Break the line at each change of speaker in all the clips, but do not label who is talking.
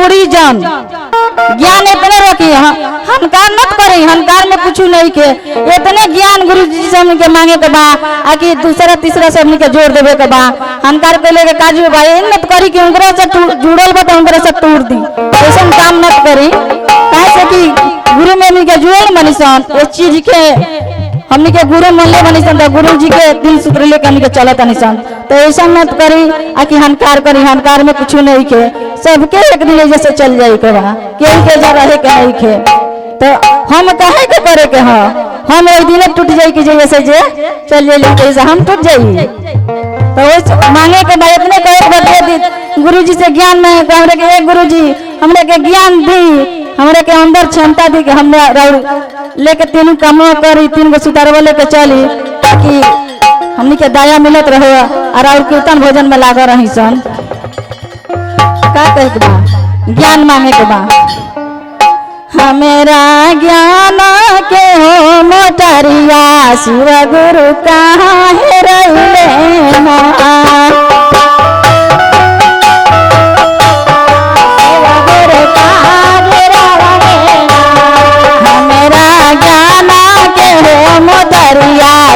तोड़ी जान ज्ञान इतने रखी हनकार मत करी हनकार में कुछ नहीं के इतने ज्ञान गुरु जी से हमके मांगे के बा आकि दूसरा तीसरा से हमके जोड़ देवे के बा हनकार के लेके काजू भाई मत करी कि उनकरा से जुड़ल बा तो उनकरा से तोड़ दी ऐसा काम मत करी काहे से कि गुरु में हमके जुड़ल मनीसन इस चीज के हमनी के गुरु मनले बनीसन तो गुरु जी के दिल सूत्र लेके हमनी के चलत निसन तो ऐसा मत करी आकि हनकार करी हनकार में कुछ नहीं के सबके एक दिन जैसे चल जाए के बा केहू के जा रहे के नहीं के तो हम कहे के करे के हाँ हम एक दिन टूट जाए कि जैसे जे चल जाए कैसे हम टूट जाइए तो मांगे के बाद इतने कहे बदले दी गुरु जी से ज्ञान में हमरे के गुरु जी हमरे के ज्ञान दी हमरे के अंदर क्षमता दी कि हम लेके तीन काम करी 3 गो सुतारवा लेके चली ताकि हमनी के दया मिलत रहे और कीर्तन भोजन में लाग रही सन का कहे के बा ज्ञान मांगे के बा हमेरा ज्ञान के हो मोटरिया शिव गुरु कहाँ है रहिले ना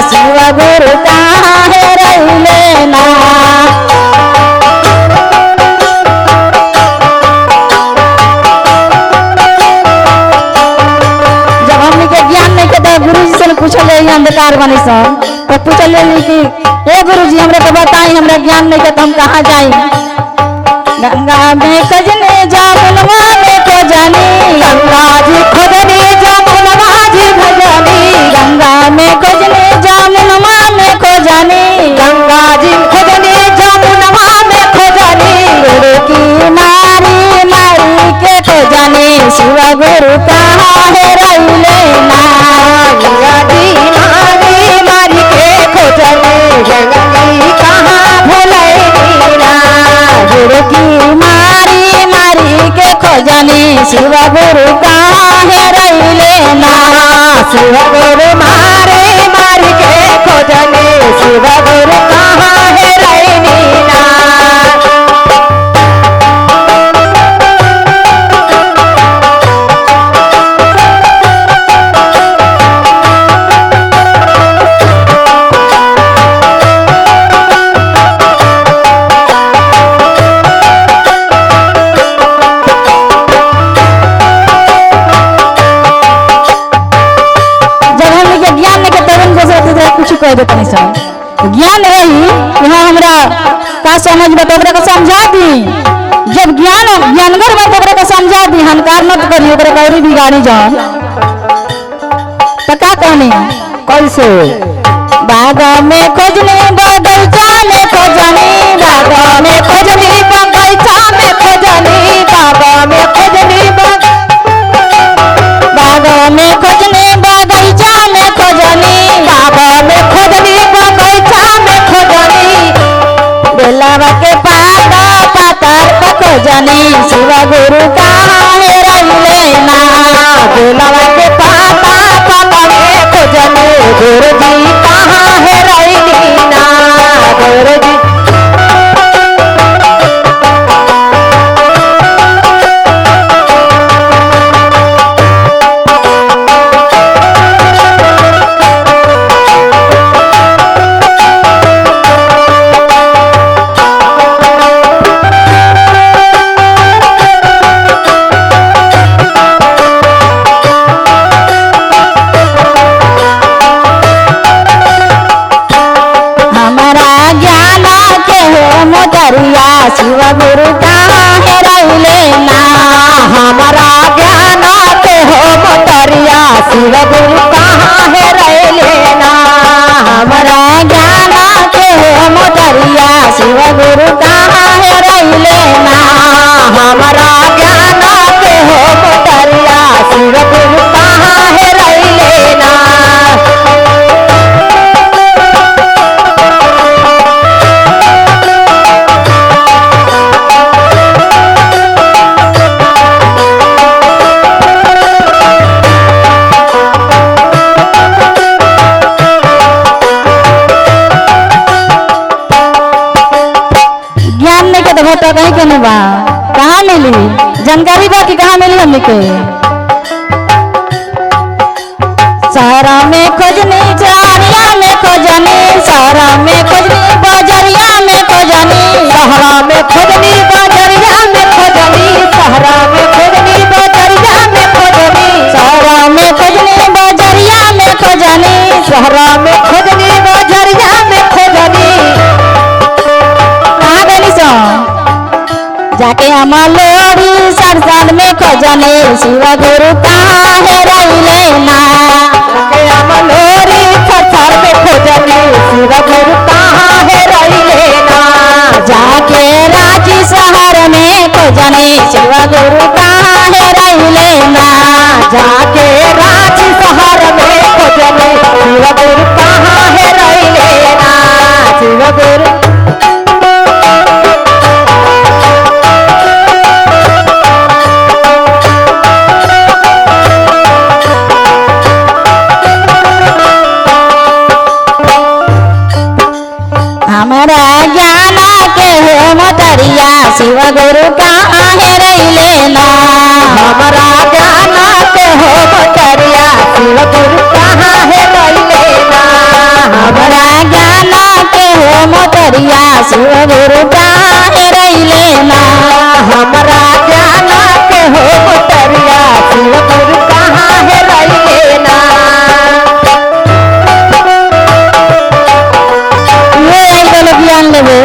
शिव गुरु कहाँ है रहिले ना जब हमने के ज्ञान नहीं के गुरु जी से पूछले अंधकार बनी सब तो पूछले कि हे गुरु जी हमरे को बताई हमरा ज्ञान नहीं के तो हम कहाँ जाई गंगा में खजने जामुनवा में को जानी गंगा जी खजने जामुनवा जी भजनी गंगा में खजने जामुनवा में को जानी गंगा जी खजने जामुनवा में को जानी गुरु की मारी मारी के को जानी शिव गुरु कहाँ है रहिले ना गंगा जी मारी मारी के को जानी गंगा जी कहाँ भुले ना गुरु की मारी मारी के खोजनी शिव गुरु कहाँ है रहिले ना शिव गुरु मारे मारी के खोजनी शिव गुरु कहाँ है रहिले ना कह देते ज्ञान रही यहाँ हमरा का समझ बता को समझा दी जब ज्ञानगर बता को समझा दी हनकार मत करी और बिगाड़ी जाओ तो का कहनी कैसे बाग में खोजनी बगीचा में खोजनी बाग में खोजनी बगीचा में खोजनी बाग में खोजनी बाग में खोजनी बगीचा में खोजनी बाग में खोजनी बगीचा में खोजनी बेलवा के पाता पातर को खोजनी शिव गुरु कहाँ है रहिले ना बेलवा के पाता पातर खोजनी गुरु जी कहाँ है रहिले ना गुरु जी शिव गुरु कहाँ है रहिले ना हमारा ज्ञान के हो मोटरिया शिव गुरु कहाँ है रहिले ना हमारा ज्ञान के हो मोटरिया शिव गुरु कहाँ है रहिले ना हमारा ज्ञान के हो मोटरिया शिव गुरु कहाँ है रहिले ना जानकारी बा कि कहाँ मिली हमने के सहरा में खोजनी चरानिया में खोजनी सहरा में खोजनी बाजरिया में खोजनी
सहरा में खोजनी बाजरिया में खोजनी सहरा में खोजनी बाजरिया में खोजनी
सहरा में खोजनी बाजरिया में खोजनी
सहरा में खोजनी बाजरिया में खोजनी
कहाँ गई सो जाके हम लोरी सरसन में खोजनी शिव गुरु कहाँ है रही ना
मलोरी ससर में खोजनी शिव गुरु कहाँ है रही लेना
जाके रांची शहर में खोजनी शिव गुरु कहाँ है रही ना
जाके रांची शहर में खोजनी शिव गुरु कहाँ है रही लेना शिव गुरु
हमारा ज्ञान के हो मतरिया शिव गुरु कहाँ है रही ना
हमारा ज्ञान के हो मतरिया शिव गुरु कहाँ है रही लेना
हमारा ज्ञान के हो मतरिया शिव गुरु कहाँ है रही ना
हमारा ज्ञान के हो मतरिया शिव गुरु कहाँ है रही लेना
ये आई बोलो ज्ञान लेवे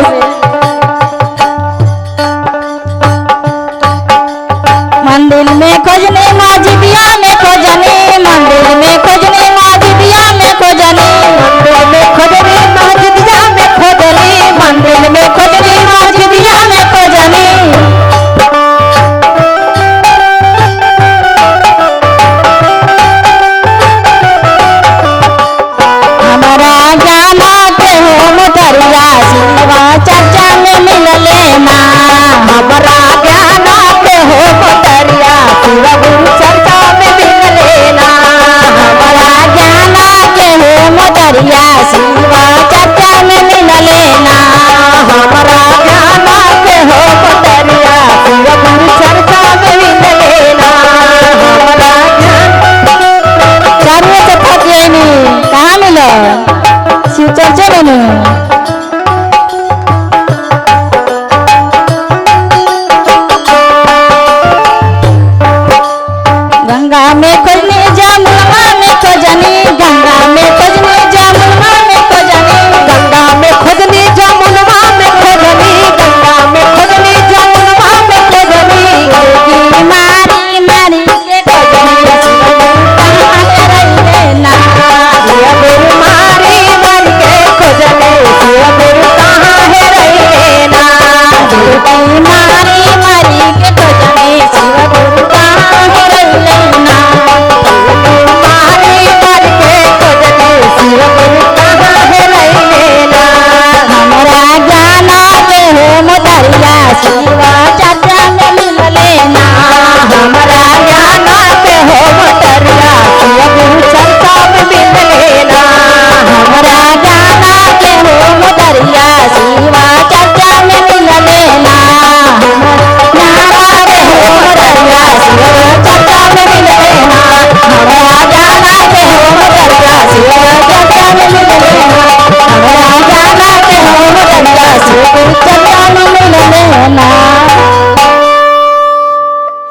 मंदिर में खोजने मस्जिदिया में खोजने मंदिर में खोजने मस्जिदिया में खोजने
मंदिर में खोजनी मस्जिदिया में खोजनी मंदिर में खोजनी
मस्जिदिया में खोजने हमारा ज्ञान के हो मतरिया शिवा चर्चा में मिल लेना
हमारा ज्ञान के हो मतरिया शिव गुरु चर्चा में मिल लेना
हमारा ज्ञान के हो मतरिया शिवा चर्चा में मिल लेना
हमारा ज्ञान के हो मतरिया शिव गुरु चर्चा में मिल लेना हमारा ज्ञान
चारों से थक गए नहीं कहाँ मिलो शिव चर्चा में नहीं गंगा में खोज